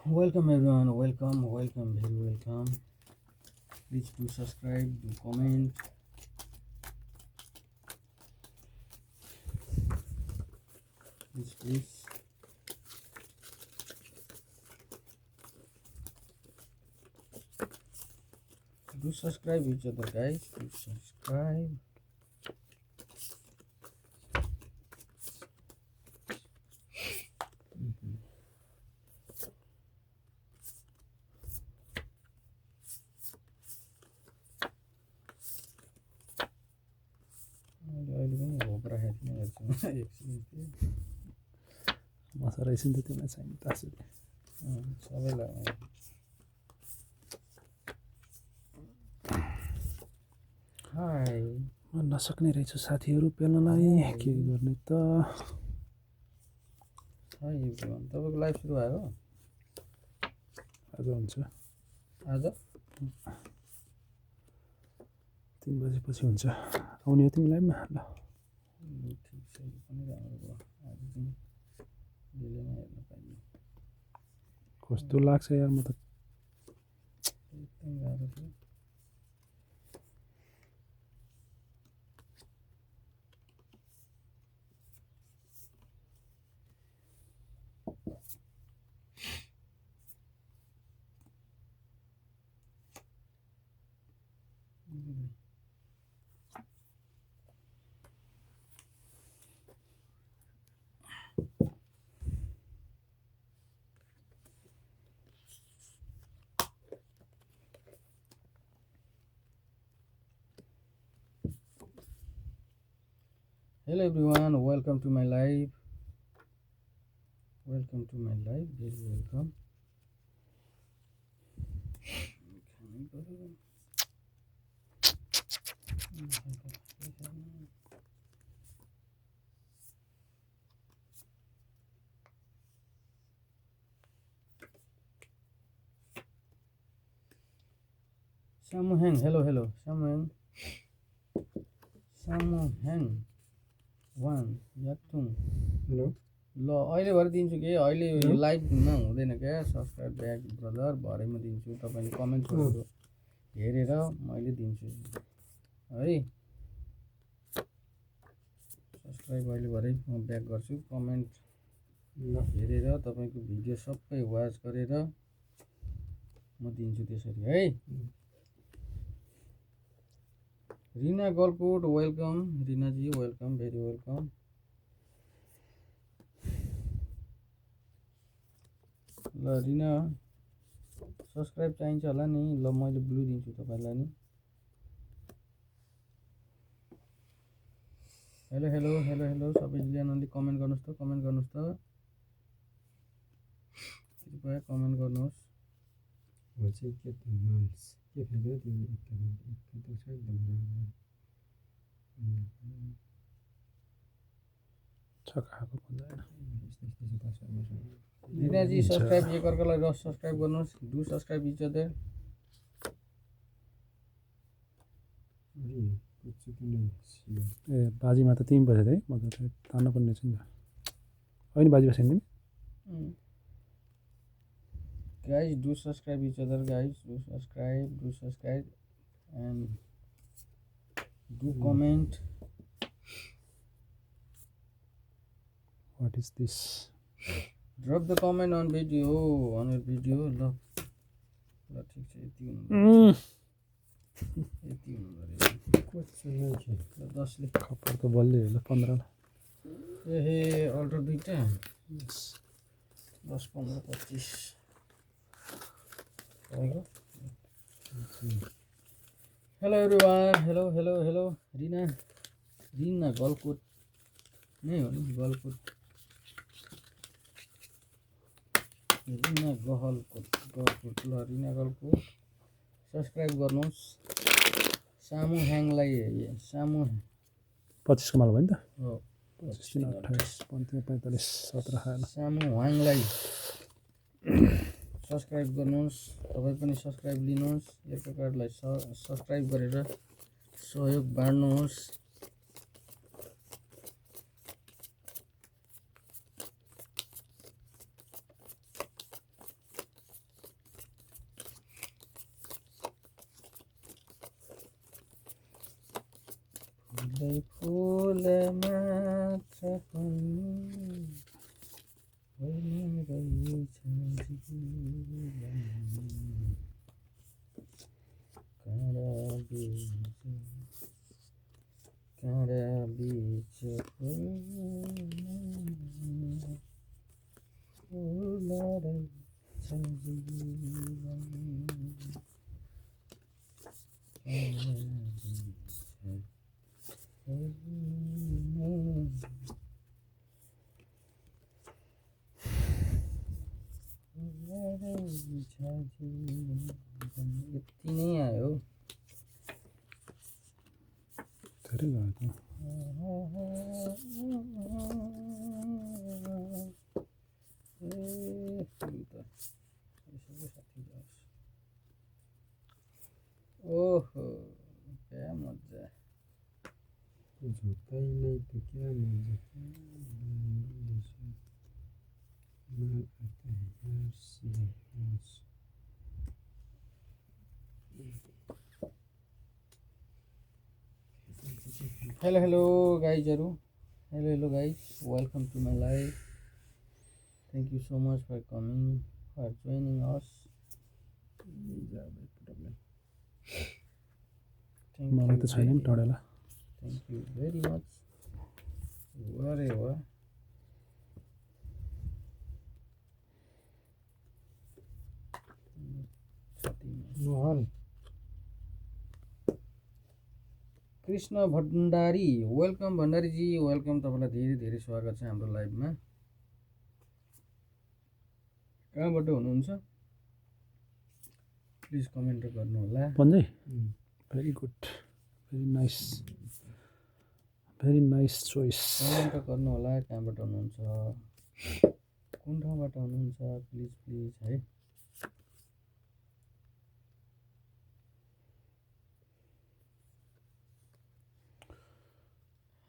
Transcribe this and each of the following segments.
Welcome everyone, welcome, very welcome. Please do subscribe, do comment. Please. Do subscribe each other, guys. Do subscribe. अहिले पनि होप्रा हेर्ने हेर्छु एकछिन मसा रहेछ नि त त्यसमा चाहिने तासुले सबैलाई हाई म नसक्ने रहेछु साथीहरू पेल्नलाई के गर्ने त हाई एभ्रिवान तपाईँको लाइभ सुरु भयो आज हुन्छ आज 3 बजेपछि हुन्छ आउने हो तिमी लाइभमा ल ठिक छ यो पनि राम्रो भयो आज चाहिँ डेलीमा हेर्न पाइयो कस्तो लाग्छ यार म त एकदम गाह्रो छ Hello everyone, welcome to my live. Welcome to my live, very welcome. Samu Heng, hello, Samu Heng. Samu Heng. 1 Yakthung hello ल अहिले भरे दिन्छु कि अहिले यो लाइभमा हुँदैन क्या सब्सक्राइब ब्याक ब्रदर भरेमा दिन्छु तपाईँले कमेन्ट गरेको हेरेर मैले दिन्छु है सब्सक्राइब अहिले भरे म ब्याक गर्छु कमेन्ट हेरेर तपाईँको भिडियो सबै वाच गरेर म दिन्छु त्यसरी है रिना गलकोट वेलकम रिनाजी वेलकम भेरी वेलकम ल रिना सब्सक्राइब चाहिन्छ होला नि ल मैले ब्लू दिन्छु तपाईँलाई नि हेलो हेलो हेलो हेलो सबैजनाले कमेन्ट गर्नुहोस् त कृपया कमेन्ट गर्नुहोस् छकाएको भन्दैन रिनाजी सब्सक्राइब एकअर्कालाई सब्सक्राइब गर्नुहोस् डु सब्सक्राइब इच अदर ए बाजीमा त 3 बजे है म त तान्नु पर्ने छ नि त होइन बाजी बसेन तिमी guys do subscribe each other guys do subscribe and do comment what is this drop the comment on your video ल ठिक छ यति हुनु दसले खपर त बल्ले होला 15 ए अल्टर दुईटा 10 15 25 hello everyone hello Rina Galkot नै हो नि गलकोट रिना गलकोट ल रिना गलकोट सब्सक्राइब गर्नुहोस् सामु ह्याङलाई 25 को माल भयो नि त हो 25 28 45 17 खाएन सामु ह्याङलाई सब्सक्राइब गर्नुहोस् तपाईँ पनि सब्सक्राइब लिनुहोस् एकअर्कालाई सब्सक्राइब गरेर सहयोग बाँड्नुहोस् फुल मात्र पनि होइन रहेछ जीवन काँडा बीच फुल रहेछ जीवन यति नै आयो धेरै भयो त ओहो क्या मजा झुक्दै नै त क्या मजा hello guysहरू hello guys welcome to my live thank you so much for coming for joining us मलाई त छैन नि टडेला thank you very much अरे वाह मोहन कृष्ण भण्डारी वेलकम भण्डारीजी वेलकम तपाईँलाई धेरै धेरै स्वागत छ हाम्रो लाइभमा कहाँबाट हुनुहुन्छ प्लिज कमेन्ट गर्नु होला पन्जै very good very nice choice comment गर्नु होला कहाँबाट हुनुहुन्छ कुन ठाउँबाट हुनुहुन्छ प्लिज प्लिज है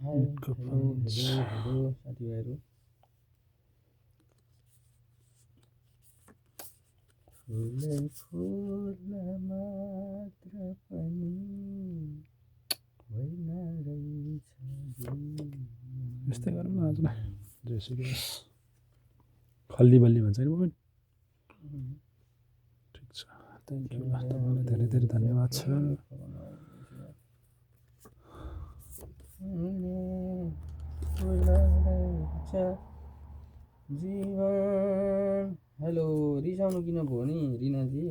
हेलो साथीभाइहरू फुल मात्र पनि होइन रहेछ यस्तै गरौँ न आजलाई जेसुकै खल्ली बल्ली भन्छ नि मोबाइल ठिक छ थ्याङ्क यू तपाईँलाई धेरै धेरै धन्यवाद छ जीवन हेलो रिसाउनु किन भयो नि रिनाजी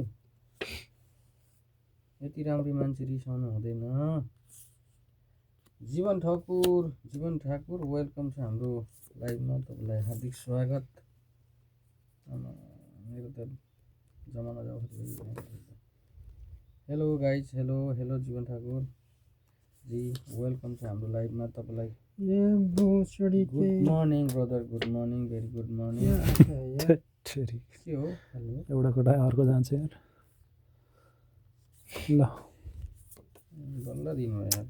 यति राम्रो मान्छे रिसाउनु हुँदैन जीवन ठाकुर वेलकम छ हाम्रो लाइभमा तपाईँलाई हार्दिक स्वागत मेरो त जमाना जाऊ हेलो गाइज हेलो जीवन ठाकुर जी वेलकम छ हाम्रो लाइभमा तपाईँलाई good morning brother good morning very good morning के हो एउटा कोटा अर्को जान्छ यार ल बल्ल दिनु यार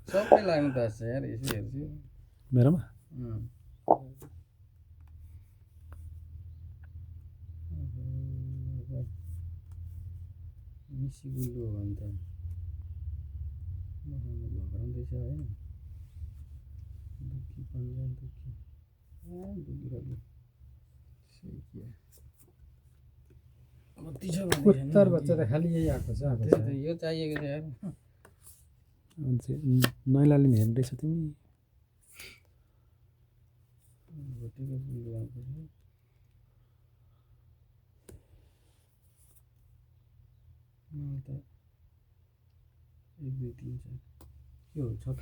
सबै लाग्नु त छ यार यसो हेर्छु मेरोमा मिसी गुल्लो हो भने त घबराउँदैछ होइन दुःखी पन्जाब दुःखी दुःखी कति छ उत्तर बच्चा त खालि यही आएको छ यो चाहिएको छ यार नैलाले नि हेर्दैछ तिमी भोटेको गुल्लो आएको छ त 1 2 3 4 के हो छ त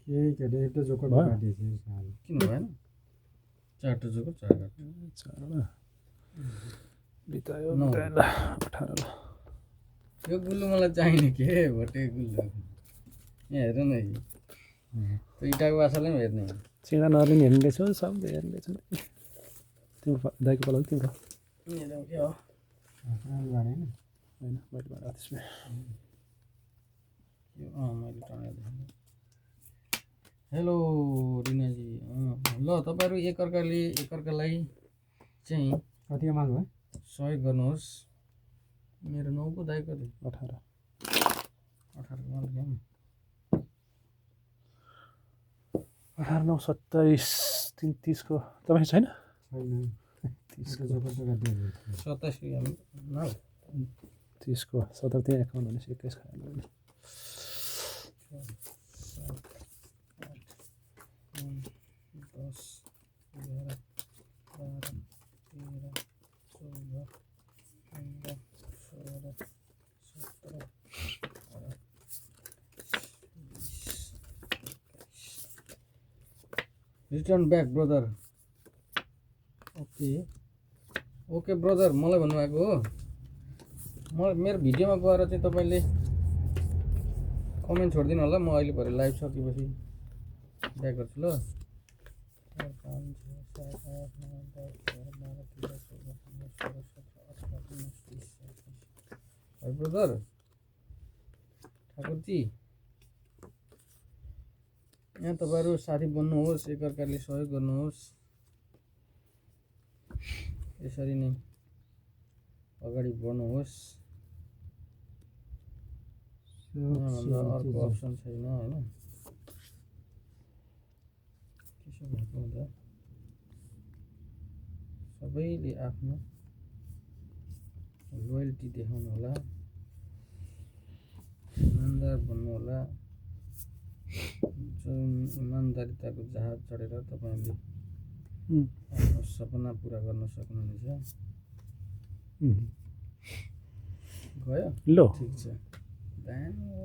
केही केटा एउटा जोकर काटिएछ किन भएन चारवटा जोकर चार काट चारवटा बितायो 18 ल यो गुल्लो मलाई चाहिने के भोटेको गुल्लो यहाँ हेर न त्यो इँटाको बाछालाई पनि हेर्ने चिँडा नर्लिन हेर्दैछ सब हेर्दैछ तिम्रो दाइको पल्लो तिम्रो के हो होइन बाहिरबाट त्यसमा मैले टनाएर हेलो रिनाजी ल तपाईँहरू एकअर्कालाई चाहिँ कतिको माग भयो सहयोग गर्नुहोस् मेरो 9 को दाइ कति 18 18 को मात्र 18 9 27 30 को तपाईँ छैन छैन 30 एउटा जोकर त काटिएको 27 को हामी न 30 को 17 त्यहाँ 51 भनेपछि 21 खायो भने 10 11 12 13 14 15 16 17 return back brother okay brother मलाई भन्नुभएको हो म मेरो भिडियोमा गएर चाहिँ तपाईँले कमेन्ट छोडिदिनु होला म अहिले भरे लाइभ सकेपछि ब्याक गर्छु ल 4 5 6 7 8 9 10 11 12 13 14 15 16 17 18 19 20 है ब्रदर ठाकुरजी यहाँ तपाईँहरू साथी बन्नुहोस् एकअर्काले सहयोग गर्नुहोस् यसरी नै अगाडि बढ्नुहोस् यहाँभन्दा अर्को अप्सन छैन होइन त्यसो भएको हुँदा सबैले आफ्नो लोयल्टी देखाउनु होला इमान्दार बन्नु होला जुन इमान्दारिताको जहाज चढेर तपाईँले आफ्नो सपना पुरा गर्न सक्नुहुनेछ गयो लो ठिक छ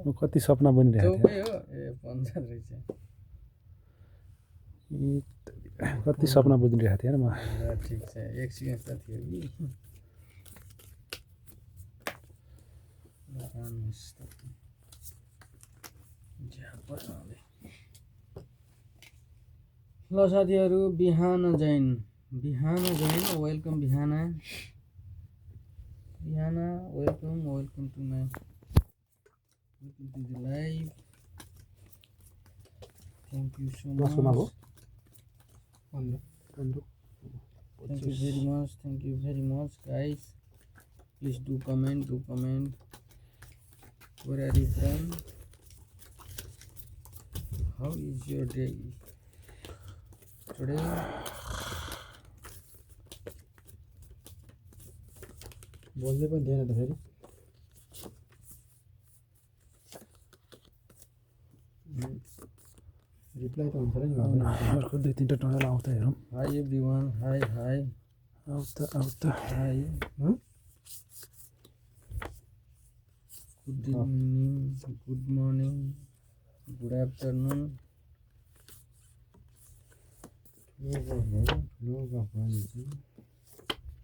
म कति सपना बनिरहेको चौकै हो ए पञ्चायत रहेछ थिएँ कति सपना बुझिरहेको थिएँ म ल ठिक छ एक्सपिरियन्स त थियो कि ल साथीहरू बिहान जैन वेलकम बिहान welcome to my live thank you so much thank you very much guys. Please do comment where are you from, how is your day today. बोल्दै पनि थिएन त फेरि रिप्लाई त हुन्छ नि अर्को 2-3 टनल आउँछ हेरौँ hi everyone hi आउँछ hi good evening good morning good afternoon.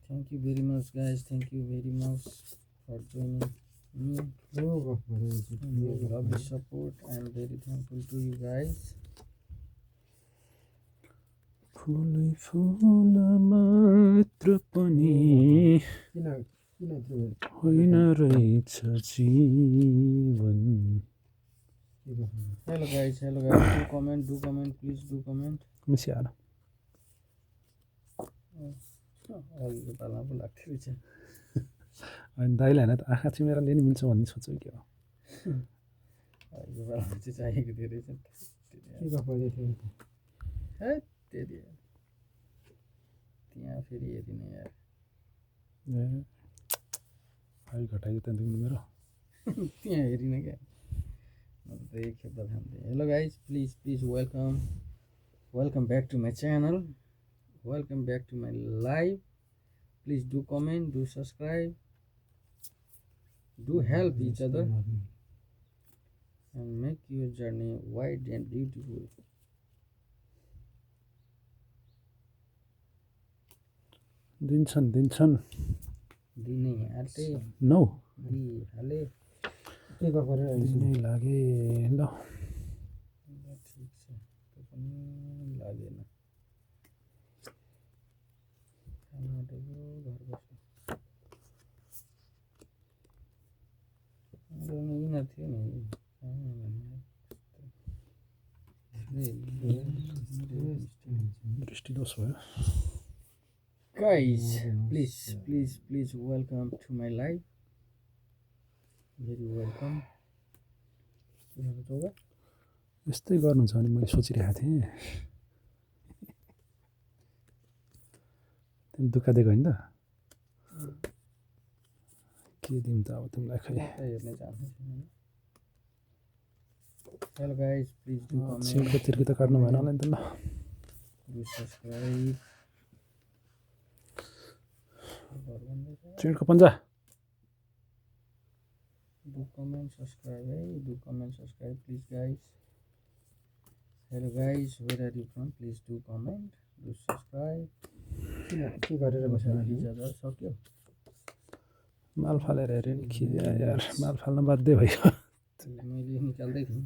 Thank you very much guys, thank you very much for joining me and your lovely support. I am very thankful to you guys. फुलै फुल मात्र पनि होइन रहेछ जीवन Hello guys, do comment, please do comment. मिसी आएर अघिको पालामा पो लाग्थ्यो रहेछ अनि दाइलाई होइन त आँखा चिमेर लिनु मिल्छ भन्ने सोच्छु के हो अघिको पालामा चाहिँ चाहिएको थियो रहेछ त्यति त्यहाँ फेरि हेरिने यार ए अहिले घटाइयो त्यहाँदेखि मेरो त्यहाँ हेरिने क्या म त एक खेप थाम्थेँ. Hello guys, please welcome back to my channel, welcome back to my live. Please do comment, do subscribe, do help each other and make your journey wide and beautiful. दिन्छन् दिने आँटे नौ दिहाले के गरेर दिनै लागे ल ठिक छ त्यो पनि लागेन खाना आँटेको घर बस्यो यिनीहरू थियो नि दृष्टि दोष भयो Guys, please welcome to my live. Very welcome. यस्तै गर्नुहुन्छ भने मैले सोचिरहेको थिएँ तिमी दुःख दिएको होइन त के दिउँ त अब तिमीलाई खै हेर्ने चान्स छैन। Hello guys, please do comment. सिउँदको Tirkey त काट्नु भएन होला नि त ल Do subscribe. चिँडको पन्जा Do comment, subscribe. Hey, do comment, subscribe, please guys. Hello guys, where are you from? Please do comment. Do subscribe. के गरेर बसेर Each other सक्यो। माल फालेर हेऱ्यो नि के यार माल फाल्न बाध्य भयो मैले निकाल्दै थिएँ।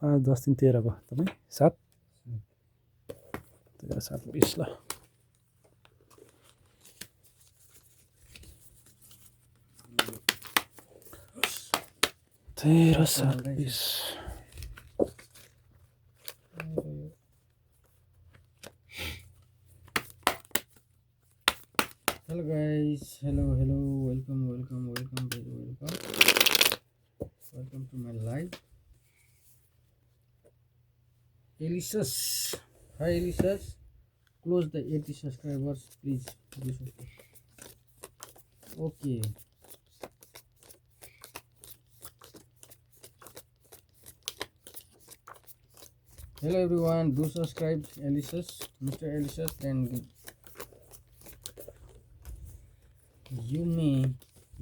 5 10 दिन 13 भयो तपाईँ 7 13 7 20 ल 13 7 20 Hello guys, hello, welcome, very welcome. Welcome to my live. Elisus, hi Elisus. Close the 80 subscribers, please. Okay. Hello everyone, do subscribe Elisus, Mr. Elisus, then you may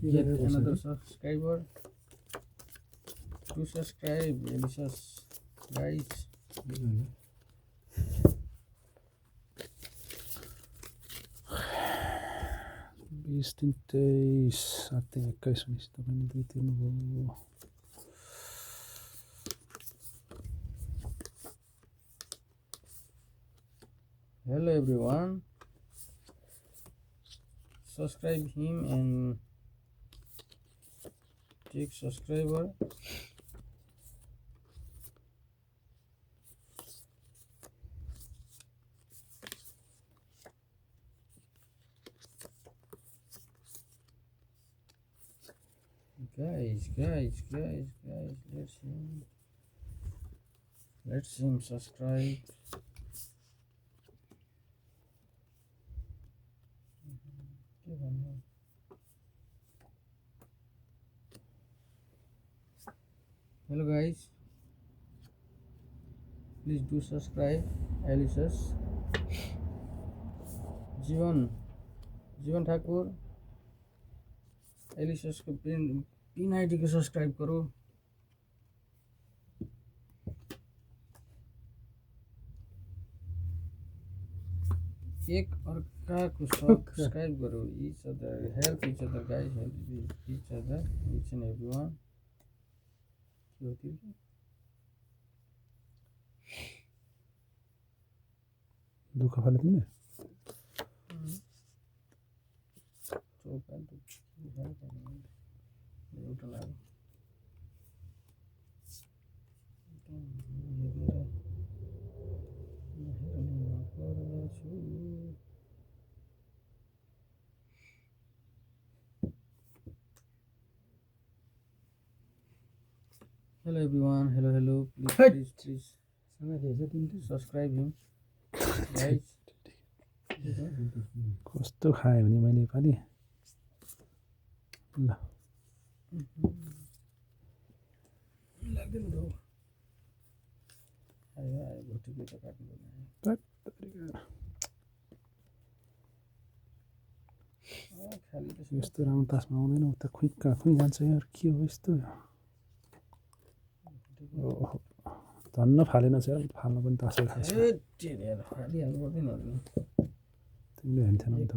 get another subscriber. Do subscribe Elisus, guys. 20 दिन 23 7 दिन 21 19 तपाईँले 2 तिर्नुभयो Hello everyone, subscribe him and take subscriber. Guys, let's him subscribe. Hello guys, please do subscribe Elisus. जीवन ठाकुर एलिसस को pin ID को subscribe करो। एक अर्का को सब्सक्राइब करो। each other, help each other guys, help each other, each and everyone. के होती है दुःख फाले तिमीले चौका एउटा लाग्यो Hello everyone, hello, please subscribe him guys. कस्तो खायो भने मैले पाली ल लाग्दैन त आयो भोटिको त काट्नु खाली त यस्तो राम्रो तासमा आउँदैन उता खुइक्का जान्छ यार के हो यस्तो धन्न फालेन छ यार फाल्न पनि तासै खान्छ खाली हाल्नु पर्दैन तिमीले हेर्थेन नि त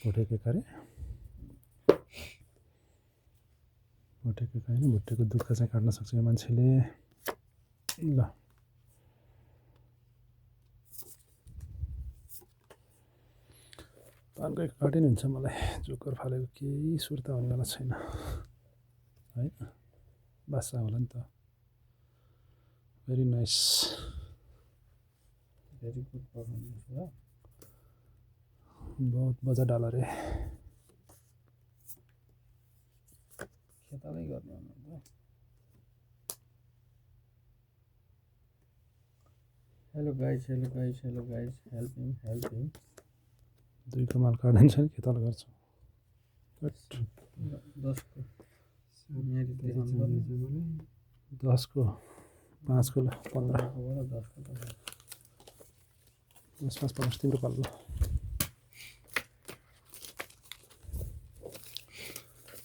भुटेको कारे भुटेको होइन भुटेको दुःख चाहिँ काट्न सक्छ यो मान्छेले ल पानको एक काटे नि हुन्छ मलाई जोकर फालेको केही सुर्ता हुनेवाला छैन है बासा होला नि त very nice very good performance हो बहुत मजा डाला रे खेतालै गर्ने हुनुहुन्छ हेलो गाइज हेल्प हिम दुई कमाल काट्दैन छ नि खेताल गर्छु 10 को मेरी जमाले 10 को 5 को ल 15 को 10 को 5 5 तिम्रो पालो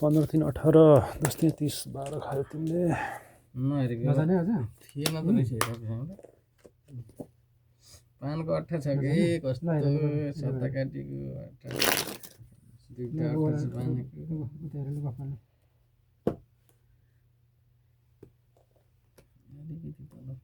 15 3 18 10 3 30 12 खायो तिमीले नहेरेको नजाने अझ थिएन त रहेछ हेरेको पानको अट्ठा छ कि कस्तो सत्ता काटेको अट्ठा दुईटा अट्ठा छ पानीको उता हेरेर गफाले अलिकति तल भन्छ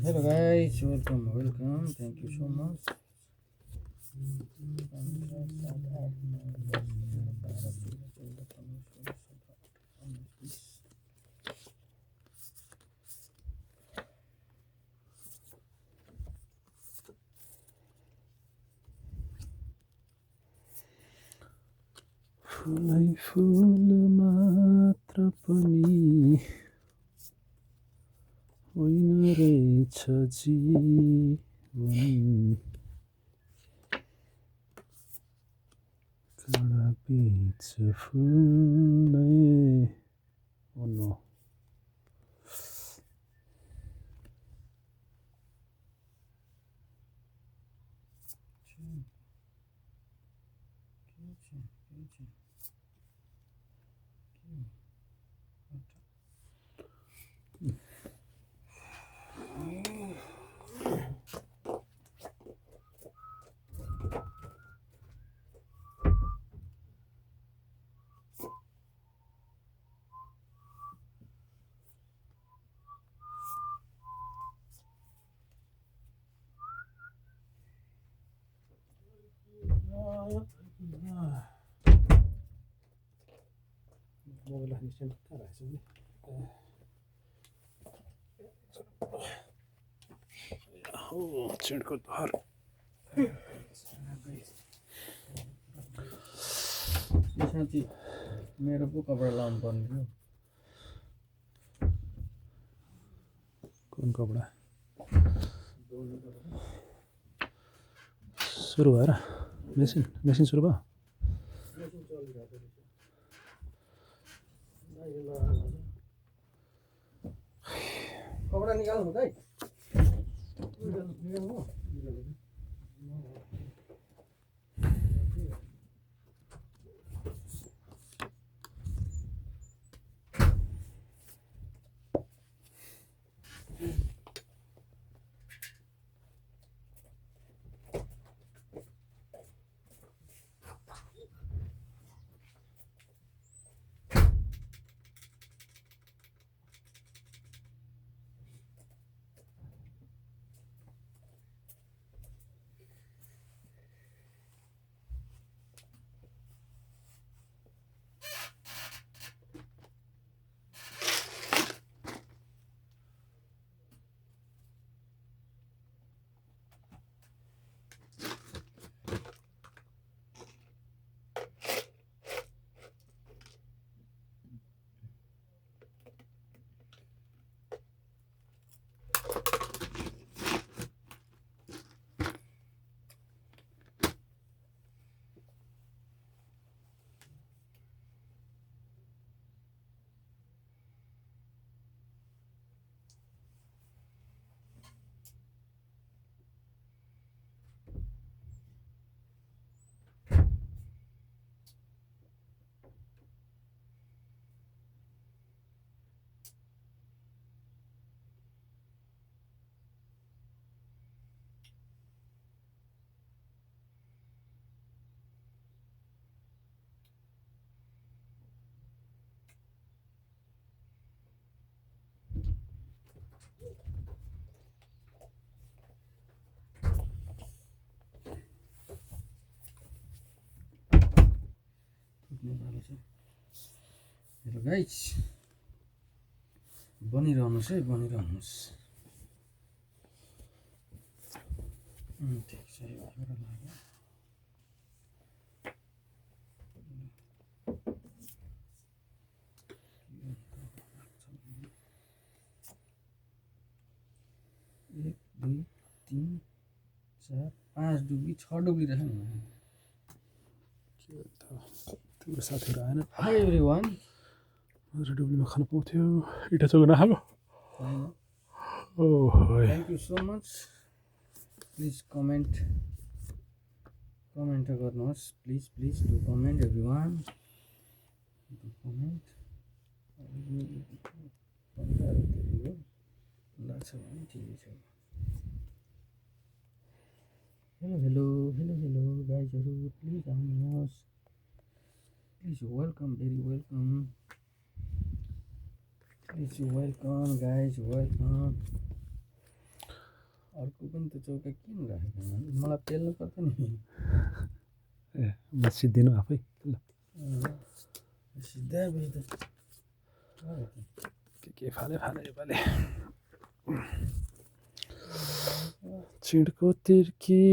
Hello guys, welcome. Thank you so much. फुलै फुल मात्र पनि होइन रहेछ जीवन कडा बीच फुल्ने oh no चिँडको घर साँच्ची मेरो पो कपडा लाउनु पर्ने थियो कुन कपडा सुरु भएर मेसिन सुरु भयो कपडा निकाल्नु हुँदै हेलो गाइस बनिरहनुहोस् है बनिरहनुहोस् ठिक छ यो भएर लाग्यो एक दुई तीन चार पाँच डुब्ली 6 डुब्ली रहेछ नि तिम्रो साथीहरू आएन हाई एभ्रिवान मजाले डुब्लीमा खानु पाउँथ्यो इटा चोक नखाएको thank you so much please comment गर्नुहोस् please do comment everyone do comment लाग्छ भने ठिकै छ हेलो गाइजहरू प्लिज आउनुहोस् please welcome very welcome please welcome guys welcome अर्को पनि त चौका किन राखेको मलाई पेल्नु पर्छ नि ए म सिद्धिनु आफै ल सिधा भयो त के फाले योपालि चिडको तिर्की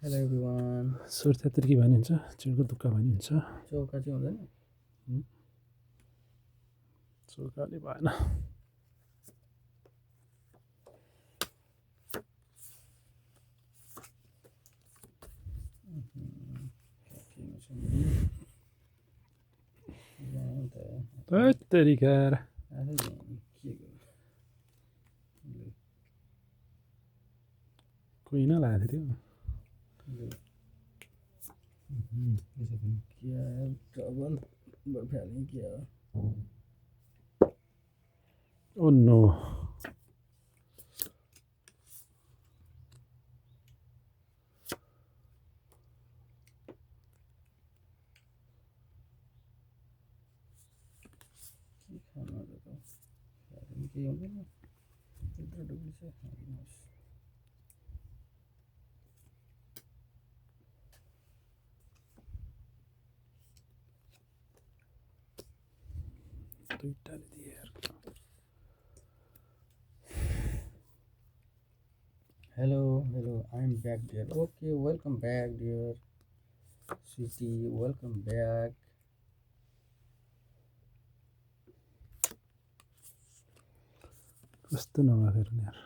हेलो एभ्रिवान सुर्ता तिर्की भन्ने हुन्छ चिडको दुःख भन्ने हुन्छ चौका चाहिँ हुँदैन चौकाले भएन तरिका कोही नलागेको थियो ट्रबल बर्फाल्ने क्या ओ नो केही हुँदैन यत्रो डुब्ली छ हाल्नुहोस् दुईटाले दिए hello I'm back dear okay welcome back dear sweetie welcome back कस्तो नभएर नि यार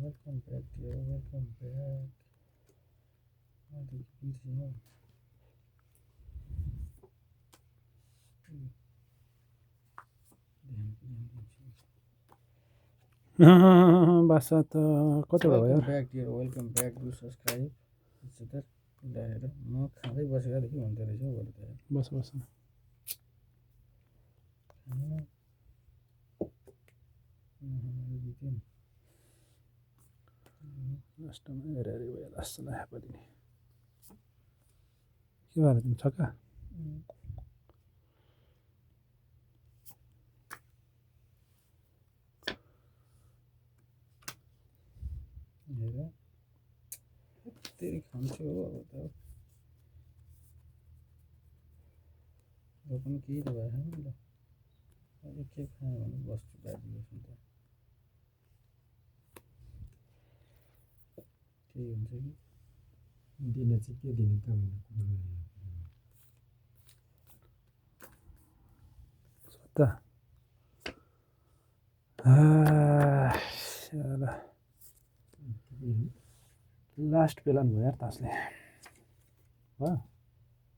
welcome back dear welcome back बासा त कतिवटा भयो welcome back dear welcome back do subscribe etc हेर म खाँदै बसेकोदेखि हुँदो रहेछ हौ बरु त बस लास्टमा हेरे भयो लास्टमा हेपाली नि के भएर तिमी छक्का हेर तेरि खान्छु हो अब त र पनि केही त भएन नि ल अहिले के खायो भने बस्छु बाजी बस्नु त केही हुन्छ कि दिने चाहिँ के दिने त सत्ता लास्ट पेलन भयो यार तासले भयो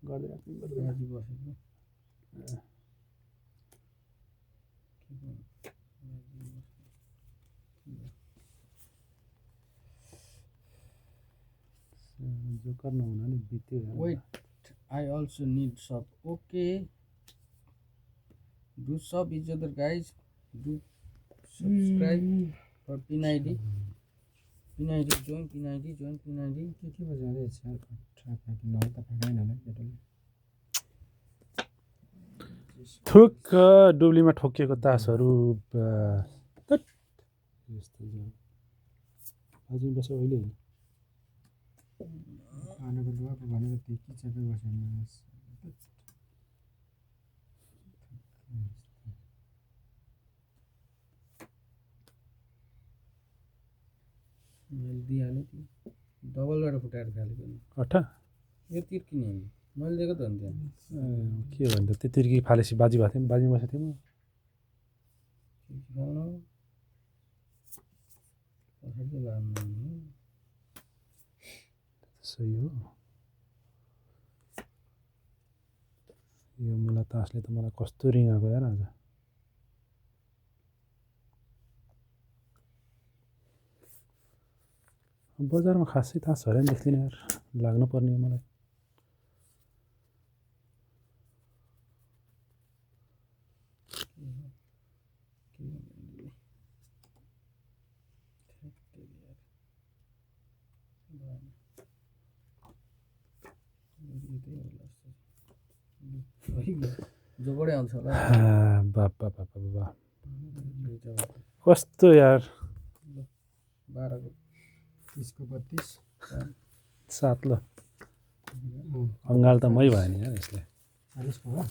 गर्दै बाजी बसेको जोकर नहुना नि बित्यो wait I also need sub okay do sub each other guys do subscribe for PID join PID के बजाउँदैछ ट्र्याक नौ त फाँदैन होला केटाले ठुक्क डुब्लीमा ठोकिएको तासहरू धत्। यस्तो जाऊ। बाजी बस अहिले होइन खानाको दुवाको भनेर त्यति चेपे बस्यो मैले दिइहालेँ त्यो डबलबाट फुटाएर खालेको नि अठा यो तिर किन हेर्ने मैले दिएको त हो नि त्यहाँ के भन्दा त्यो तिर्की फालेसी बाजी भएको थियो बाजी बसेको थियो खाउन पछाडि त लाग्नु सही हो यो मुला तासले त मलाई कस्तो रिङाएको यार आज बजारमा खासै तास हरे नि देख्दिनँ यार लाग्नु पर्ने हो मलाई जोगडै आउँछ होला बाबा बाबा बाबा कस्तो यार 12 को 30 को 32 सात ल अङ्गाल त मै भयो नि यार यसले 40 को हो